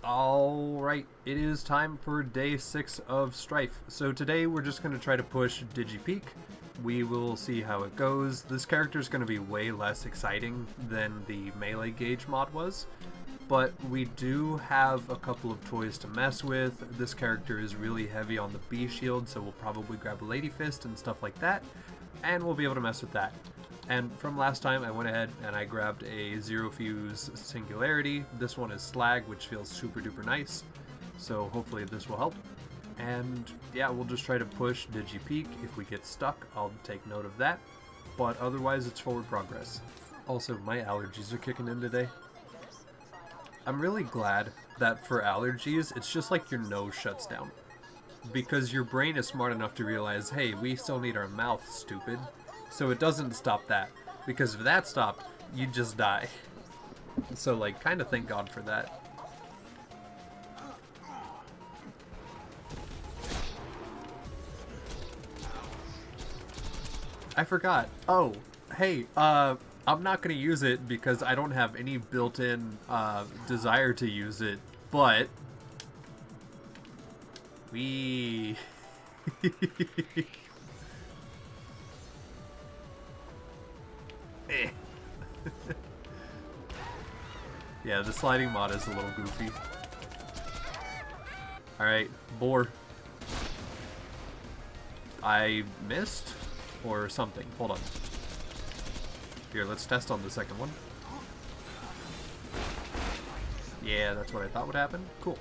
Alright, it is time for day 6 of Strife. So today we're just going to try to push Digi Peak. We will see how it goes. This character is going to be way less exciting than the melee gauge mod was, but we do have a couple of toys to mess with. This character is really heavy on the B shield, so we'll probably grab a Lady Fist and stuff like that, and we'll be able to mess with that. And from last time, I went ahead and I grabbed a Zero Fuse Singularity. This one is Slag, which feels super duper nice, so hopefully this will help. And yeah, we'll just try to push Digi Peak. If we get stuck, I'll take note of that, but otherwise it's forward progress. Also, my allergies are kicking in today. I'm really glad that for allergies, it's just like your nose shuts down, because your brain is smart enough to realize, hey, we still need our mouth, stupid. So it doesn't stop that, because if that stopped, you'd just die. So, like, kind of thank God for that. I forgot. Oh, hey, I'm not going to use it because I don't have any built-in desire to use it, but we... Yeah, the sliding mod is a little goofy. Alright, boar. I missed? Or something. Hold on. Here, let's test on the second one. Yeah, that's what I thought would happen. Cool.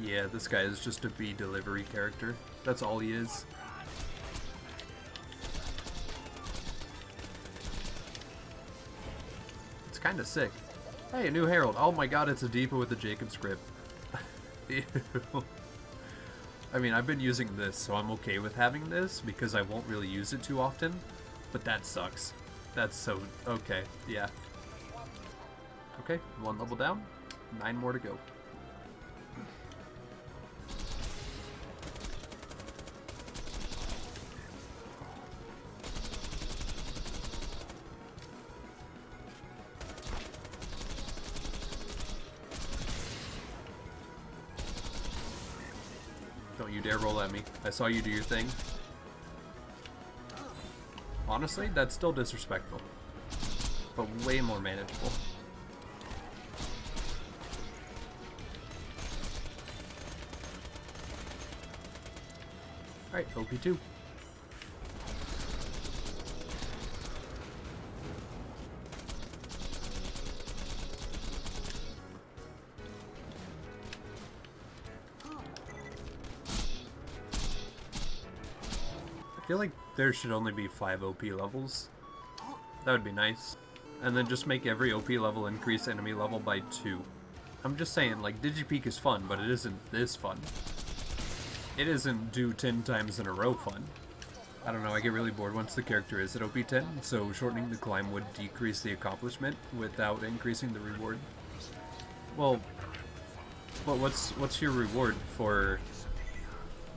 Yeah, this guy is just a bee delivery character. That's all he is. It's kind of sick. Hey, a new herald. Oh my god, it's a Deepa with the Jacob script. Ew. I mean, I've been using this, so I'm okay with having this, because I won't really use it too often. But that sucks. That's so... okay, yeah. Okay, 1 level down. 9 more to go. Don't you dare roll at me. I saw you do your thing. Honestly, that's still disrespectful, but way more manageable. Alright, OP2. I feel like there should only be 5 OP levels. That would be nice. And then just make every OP level increase enemy level by 2. I'm just saying, like, Digipeak is fun, but it isn't this fun. It isn't do 10 times in a row fun. I don't know, I get really bored once the character is at OP 10, so shortening the climb would decrease the accomplishment without increasing the reward. Well, but what's your reward for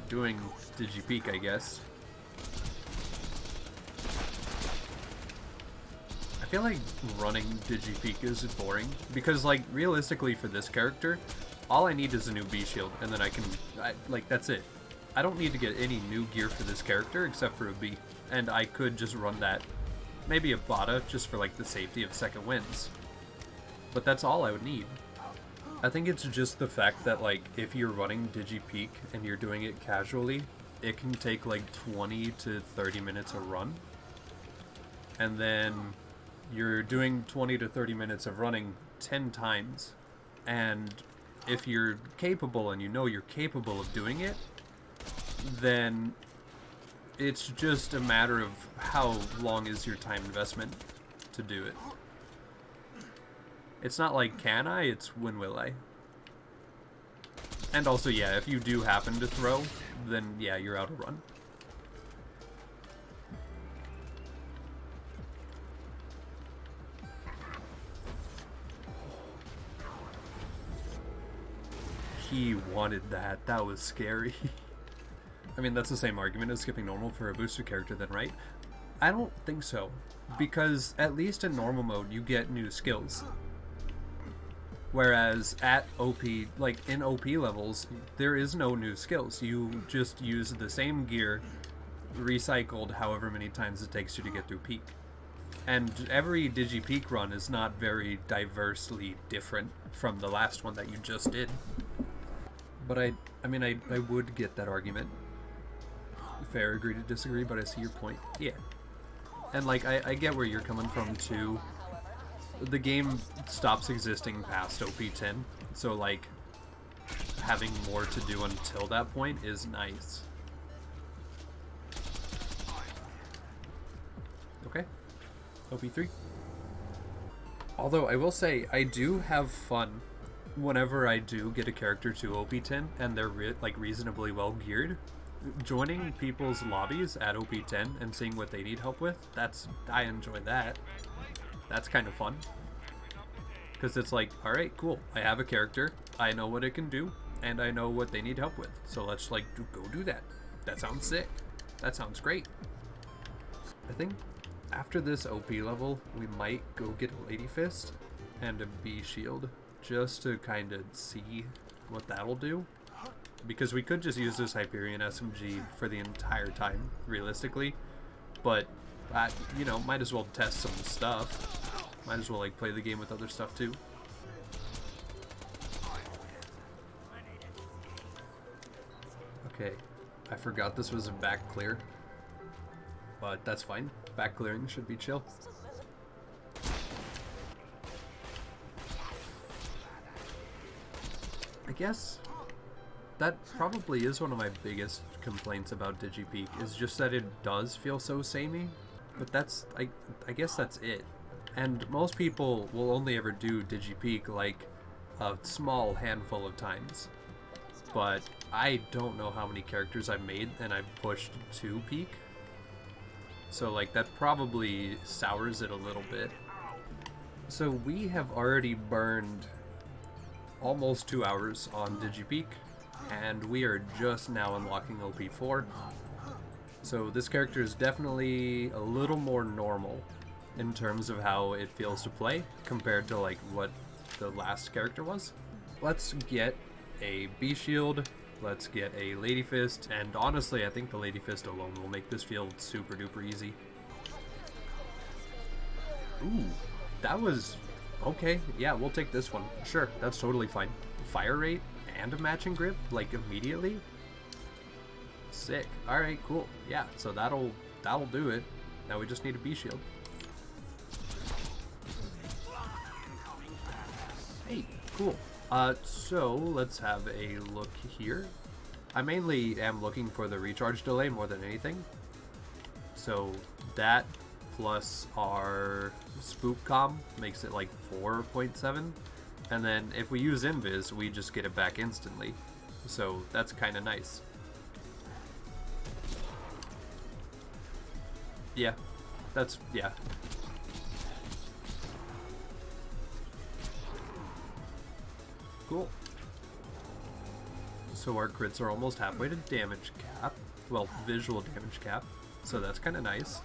doing Digipeak, I guess? I feel like running Digipeak is boring, because, like, realistically for this character, all I need is a new B shield, and then like, that's it. I don't need to get any new gear for this character except for a B, and I could just run that. Maybe a Bada, just for, like, the safety of second wins. But that's all I would need. I think it's just the fact that, like, if you're running Digipeak and you're doing it casually, it can take, like, 20 to 30 minutes a run. And then you're doing 20 to 30 minutes of running 10 times, and if you're capable and you know you're capable of doing it, then it's just a matter of how long is your time investment to do it. It's not like can I, it's when will I. And also, yeah, if you do happen to throw, then yeah, you're out of run. He wanted that. That was scary. I mean, that's the same argument as skipping normal for a booster character then, right? I don't think so, because at least in normal mode you get new skills. Whereas at OP, like in OP levels, there is no new skills. You just use the same gear, recycled however many times it takes you to get through Peak. And every Digi Peak run is not very diversely different from the last one that you just did. But I mean, I would get that argument. Fair, agree to disagree, but I see your point. Yeah. And like, I get where you're coming from too. The game stops existing past OP10, so like, having more to do until that point is nice. Okay. OP3. Although I will say, I do have fun whenever I do get a character to OP10 and they're like reasonably well geared. Joining people's lobbies at OP10 and seeing what they need help with, I enjoy that. That's kind of fun. Because it's like, alright, cool, I have a character, I know what it can do, and I know what they need help with. So let's like go do that. That sounds sick. That sounds great. I think after this OP level, we might go get a Lady Fist and a B shield just to kind of see what that'll do. Because we could just use this Hyperion SMG for the entire time, realistically. But, you know, might as well test some stuff. Might as well, like, play the game with other stuff, too. Okay, I forgot this was a back clear. But that's fine. Back clearing should be chill. I guess that probably is one of my biggest complaints about Digipeak, is just that it does feel so samey, but that's, I guess that's it. And most people will only ever do Digipeak like a small handful of times, but I don't know how many characters I've made and I've pushed to Peak, so like that probably sours it a little bit. So we have already burned almost 2 hours on Digipeak, and we are just now unlocking OP4. So this character is definitely a little more normal in terms of how it feels to play compared to like what the last character was. Let's get a B shield, let's get a Lady Fist, and honestly I think the Lady Fist alone will make this field super duper easy. Ooh, that was okay. Yeah, we'll take this one. Sure, that's totally fine. Fire rate and a matching grip, like immediately? Sick. Alright, cool. Yeah, so that'll do it. Now we just need a B shield. Hey, cool. So let's have a look here. I mainly am looking for the recharge delay more than anything. So that plus our spook comm makes it like 4.7. And then if we use invis, we just get it back instantly. So that's kind of nice. Yeah, yeah. Cool. So our crits are almost halfway to damage cap. Well, visual damage cap. So that's kind of nice.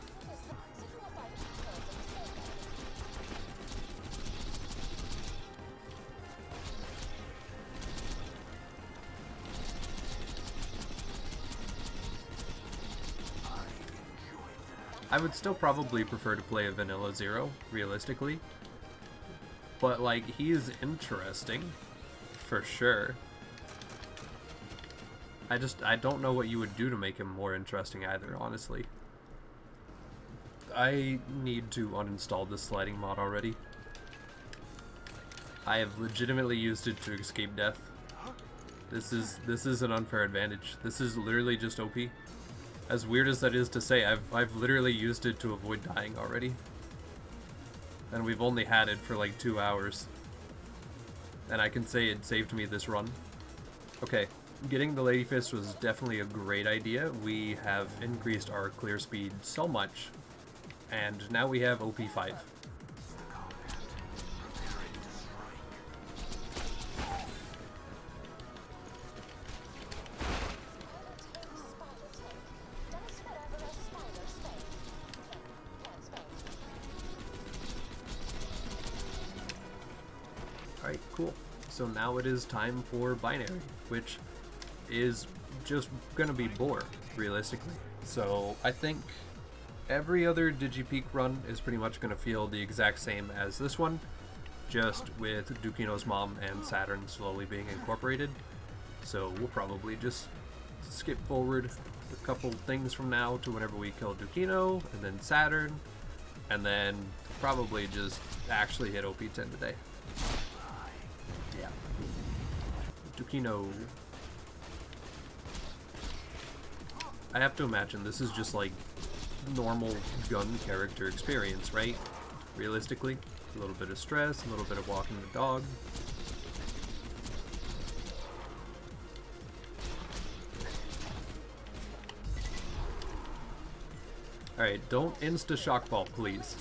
I would still probably prefer to play a vanilla Zero, realistically. But, like, he is interesting, for sure. I don't know what you would do to make him more interesting either, honestly. I need to uninstall this sliding mod already. I have legitimately used it to escape death. This is an unfair advantage. This is literally just OP. As weird as that is to say, I've literally used it to avoid dying already. And we've only had it for like 2 hours. And I can say it saved me this run. Okay, getting the Lady Fist was definitely a great idea. We have increased our clear speed so much. And now we have OP5. Alright, cool. so now it is time for binary, which is just gonna be bore, realistically. So I think every other Digipeak run is pretty much gonna feel the exact same as this one, just with Dukino's mom and Saturn slowly being incorporated. So we'll probably just skip forward a couple things from now to whenever we kill Dukino, and then Saturn, and then probably just actually hit OP10 today. Yeah. Dukino. I have to imagine this is just like normal gun character experience, right? Realistically. A little bit of stress, a little bit of walking the dog. Alright, don't insta-shock ball, please.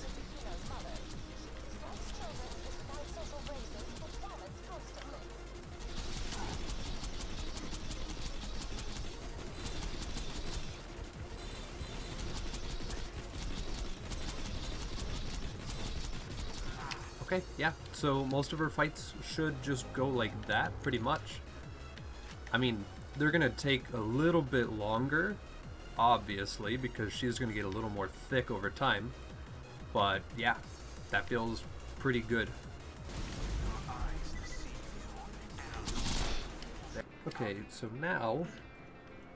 Okay, yeah, so most of her fights should just go like that, pretty much. I mean, they're gonna take a little bit longer, obviously, because she's gonna get a little more thick over time. But yeah, that feels pretty good. Okay, so now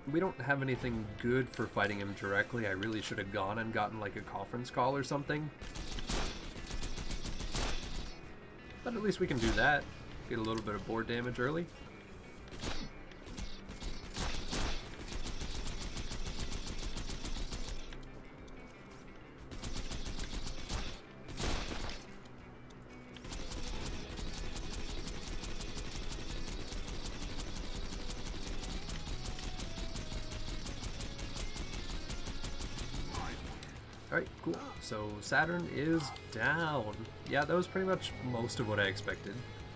we don't have anything good for fighting him directly. I really should have gone and gotten like a conference call or something. But at least we can do that. Get a little bit of board damage early. Alright, cool. So Saturn is down. Yeah, that was pretty much most of what I expected.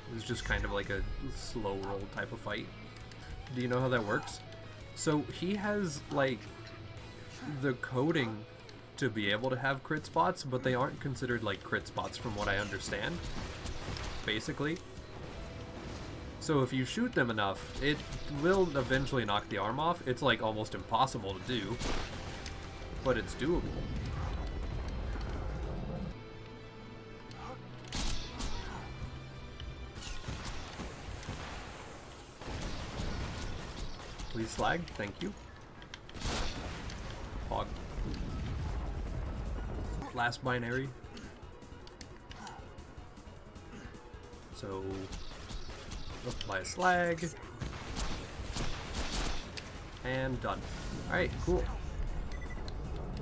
It was just kind of like a slow roll type of fight. Do you know how that works? So he has like the coding to be able to have crit spots, but they aren't considered like crit spots from what I understand, basically. So if you shoot them enough, it will eventually knock the arm off. It's like almost impossible to do, but it's doable. Please slag, thank you. Hog. Last binary. So, apply a slag. And done. Alright, cool.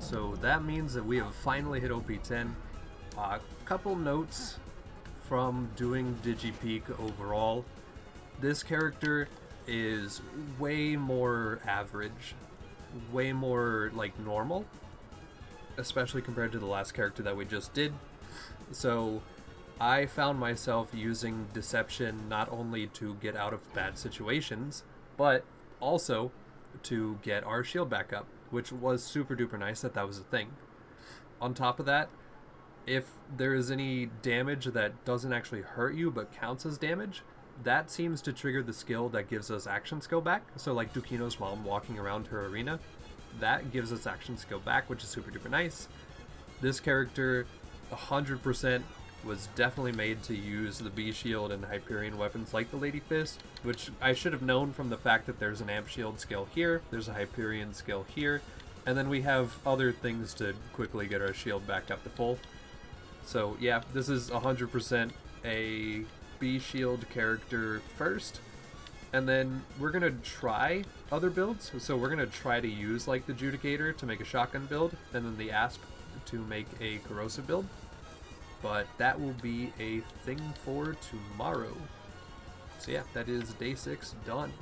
So that means that we have finally hit OP10. A couple notes from doing Digi Peak overall. This character is way more average, way more like normal, especially compared to the last character that we just did. So I found myself using deception not only to get out of bad situations, but also to get our shield back up, which was super duper nice that was a thing. On top of that, if there is any damage that doesn't actually hurt you but counts as damage, that seems to trigger the skill that gives us action skill back. So like Dukino's mom walking around her arena, that gives us action skill back, which is super duper nice. This character 100% was definitely made to use the B shield and Hyperion weapons like the Lady Fist, which I should have known from the fact that there's an amp shield skill here, there's a Hyperion skill here, and then we have other things to quickly get our shield back up to full. So yeah, this is 100% a B shield character first, and then we're gonna try other builds. So we're gonna try to use like the Judicator to make a shotgun build, and then the Asp to make a corrosive build. But that will be a thing for tomorrow. So yeah, that is day 6 done.